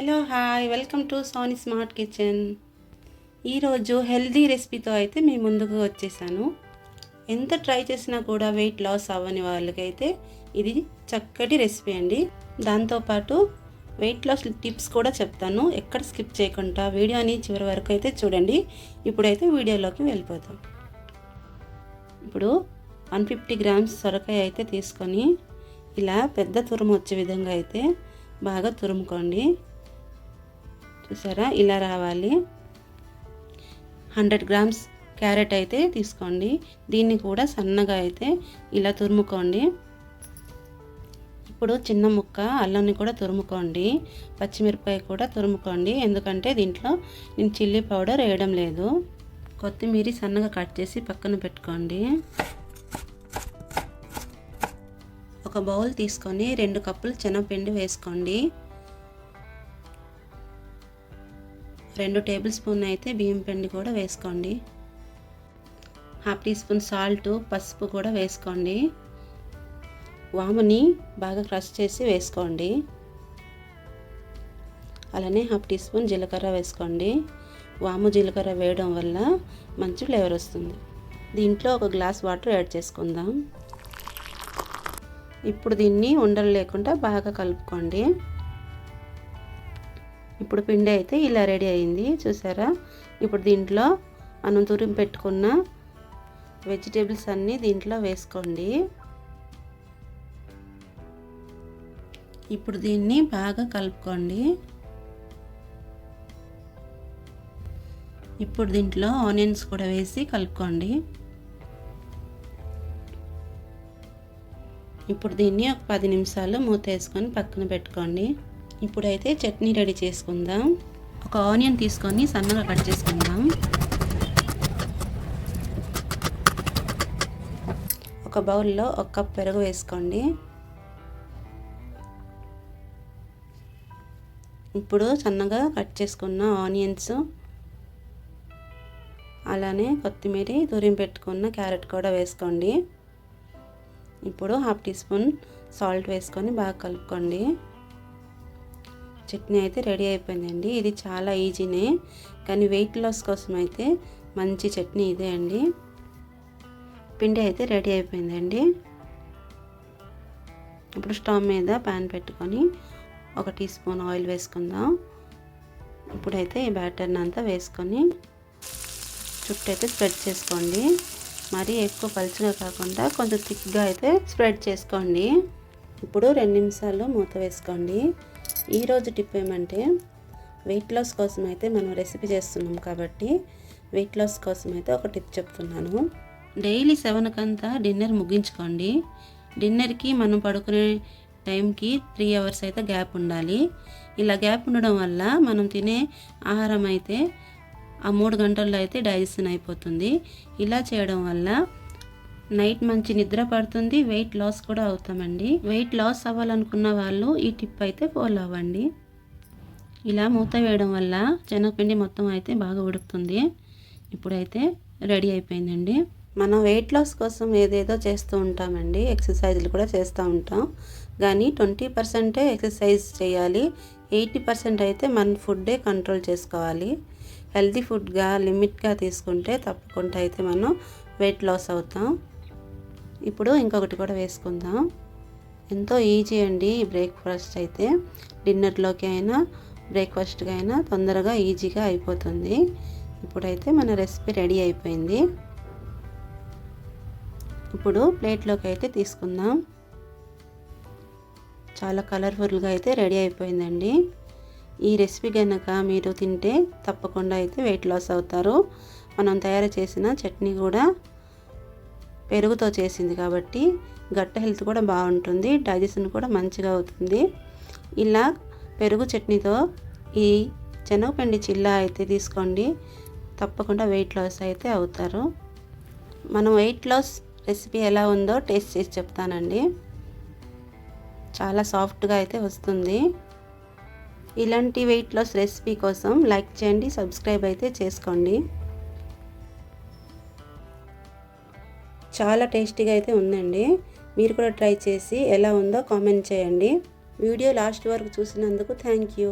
Hello hi welcome to Sony smart kitchen. ఈరోజు healthy రెసిపీతో అయితే మీ ముందుకు వచ్చేసాను. ఎంత ట్రై చేసినా కూడా వెయిట్ లాస్ అవ్వని వాళ్ళకైతే ఇది చక్కటి రెసిపీ అండి. దాంతోపాటు వెయిట్ లాస్ టిప్స్ కూడా చెప్తాను. ఎక్కడ స్కిప్ చేయకుండా వీడియోని చివరి వరకు అయితే చూడండి. ఇప్పుడైతే వీడియోలోకి వెళ్ళిపోతాం. ఇప్పుడు 150 గ్రామ్స్ సొరకాయ అయితే తీసుకొని ఇలా పెద్ద తురుము వచ్చే విధంగా అయితే బాగా తురుముకోండి. చూసారా, ఇలా రావాలి. 100 గ్రామ్స్ క్యారెట్ అయితే తీసుకోండి. దీన్ని కూడా సన్నగా అయితే ఇలా తురుముకోండి. ఇప్పుడు చిన్న ముక్క అల్లంని కూడా తురుముకోండి. పచ్చిమిరపకాయ కూడా తురుముకోండి, ఎందుకంటే దీంట్లో నేను చిల్లీ పౌడర్ వేయడం లేదు. కొత్తిమీర సన్నగా కట్ చేసి పక్కన పెట్టుకోండి. ఒక బౌల్ తీసుకొని 2 కప్పులు శనగపిండి వేసుకోండి. 2 టేబుల్ స్పూన్ అయితే బియ్యం పిండి కూడా వేసుకోండి. 1/2 టీ స్పూన్ సాల్ట్, పసుపు కూడా వేసుకోండి. వాముని బాగా క్రష్ చేసి వేసుకోండి. అలానే 1/2 టీ స్పూన్ జీలకర్ర వేసుకోండి. వాము జీలకర్ర వేయడం వల్ల మంచి ఫ్లేవర్ వస్తుంది. దీంట్లో ఒక గ్లాస్ వాటర్ యాడ్ చేసుకుందాం. ఇప్పుడు దీన్ని ఉండలు లేకుండా బాగా కలుపుకోండి. ఇప్పుడు పిండి అయితే ఇలా రెడీ అయింది, చూసారా. ఇప్పుడు దీంట్లో మనం తురిమి పెట్టుకున్న వెజిటేబుల్స్ అన్నీ దీంట్లో వేసుకోండి. ఇప్పుడు దీన్ని బాగా కలుపుకోండి. ఇప్పుడు దీంట్లో ఆనియన్స్ కూడా వేసి కలుపుకోండి. ఇప్పుడు దీన్ని ఒక 10 నిమిషాలు మూత వేసుకొని పక్కన పెట్టుకోండి. ఇప్పుడైతే చట్నీ రెడీ చేసుకుందాం. ఒక ఆనియన్ తీసుకొని సన్నగా కట్ చేసుకుందాం. ఒక బౌల్లో 1 కప్ పెరుగు వేసుకోండి. ఇప్పుడు సన్నగా కట్ చేసుకున్న ఆనియన్స్, అలానే కొత్తిమీర, తురిమి పెట్టుకున్న క్యారెట్ కూడా వేసుకోండి. ఇప్పుడు 1/2 టీ స్పూన్ సాల్ట్ వేసుకొని బాగా కలుపుకోండి. చట్నీ అయితే రెడీ అయిపోయిందండి. ఇది చాలా ఈజీనే, కానీ వెయిట్ లాస్ కోసం అయితే మంచి చట్నీ ఇదే అండి. పిండి అయితే రెడీ అయిపోయిందండి. ఇప్పుడు స్టవ్ మీద ప్యాన్ పెట్టుకొని 1 టీ స్పూన్ ఆయిల్ వేసుకుందాం. ఇప్పుడైతే ఈ బ్యాటర్ని అంతా వేసుకొని చుట్టూ అయితే స్ప్రెడ్ చేసుకోండి. మరీ ఎక్కువ పలుచగా కాకుండా కొంచెం థిక్గా అయితే స్ప్రెడ్ చేసుకోండి. ఇప్పుడు 2 నిమిషాలు మూత వేసుకోండి. ఈరోజు టిప్ ఏమంటే, వెయిట్ లాస్ కోసం అయితే మనం రెసిపీ చేస్తున్నాం కాబట్టి వెయిట్ లాస్ కోసం అయితే ఒక టిప్ చెప్తున్నాను. డైలీ 7 కంతా డిన్నర్ ముగించుకోండి. డిన్నర్కి మనం పడుకునే టైంకి 3 అవర్స్ అయితే గ్యాప్ ఉండాలి. ఇలా గ్యాప్ ఉండడం వల్ల మనం తినే ఆహారం అయితే ఆ 3 గంటల్లో అయితే డైజెషన్ అయిపోతుంది. ఇలా చేయడం వల్ల నైట్ మంచి నిద్ర పడుతుంది, వెయిట్ లాస్ కూడా అవుతామండి. వెయిట్ లాస్ అవ్వాలనుకున్న వాళ్ళు ఈ టిప్ అయితే ఫాలో అవ్వండి. ఇలా మూత వేయడం వల్ల శనగపిండి మొత్తం అయితే బాగా ఉడుకుతుంది. ఇప్పుడైతే రెడీ అయిపోయిందండి. మనం వెయిట్ లాస్ కోసం ఏదేదో చేస్తూ ఉంటామండి, ఎక్సర్సైజులు కూడా చేస్తూ ఉంటాం. కానీ 20% ఎక్సర్సైజ్ చేయాలి, 80% అయితే మన ఫుడ్డే కంట్రోల్ చేసుకోవాలి. హెల్తీ ఫుడ్గా లిమిట్గా తీసుకుంటే తప్పకుండా అయితే మనం వెయిట్ లాస్ అవుతాం. ఇప్పుడు ఇంకొకటి కూడా వేసుకుందాం. ఎంతో ఈజీ అండి ఈ బ్రేక్ఫాస్ట్ అయితే. డిన్నర్లోకి అయినా బ్రేక్ఫాస్ట్గా అయినా తొందరగా ఈజీగా అయిపోతుంది. ఇప్పుడైతే మన రెసిపీ రెడీ అయిపోయింది. ఇప్పుడు ప్లేట్లోకి అయితే తీసుకుందాం. చాలా కలర్ఫుల్గా అయితే రెడీ అయిపోయిందండి. ఈ రెసిపీ కనుక మీరు తింటే తప్పకుండా అయితే వెయిట్ లాస్ అవుతారు. మనం తయారు చేసిన చట్నీ కూడా పెరుగుతో చేసింది కాబట్టి గట్ హెల్త్ కూడా బాగుంటుంది, డైజెషన్ కూడా మంచిగా అవుతుంది. ఇలా పెరుగు చట్నీతో ఈ శనగపిండి చిల్లా అయితే తీసుకోండి, తప్పకుండా వెయిట్ లాస్ అయితే అవుతారు. మనం వెయిట్ లాస్ రెసిపీ ఎలా ఉందో టేస్ట్ చేసి చెప్తానండి. చాలా సాఫ్ట్గా అయితే వస్తుంది. ఇలాంటి వెయిట్ లాస్ రెసిపీ కోసం లైక్ చేయండి, సబ్స్క్రైబ్ అయితే చేసుకోండి. చాలా టేస్టీగా అయితే ఉందండి. మీరు కూడా ట్రై చేసి ఎలా ఉందో కామెంట్ చేయండి. వీడియో లాస్ట్ వరకు చూసినందుకు థ్యాంక్ యూ.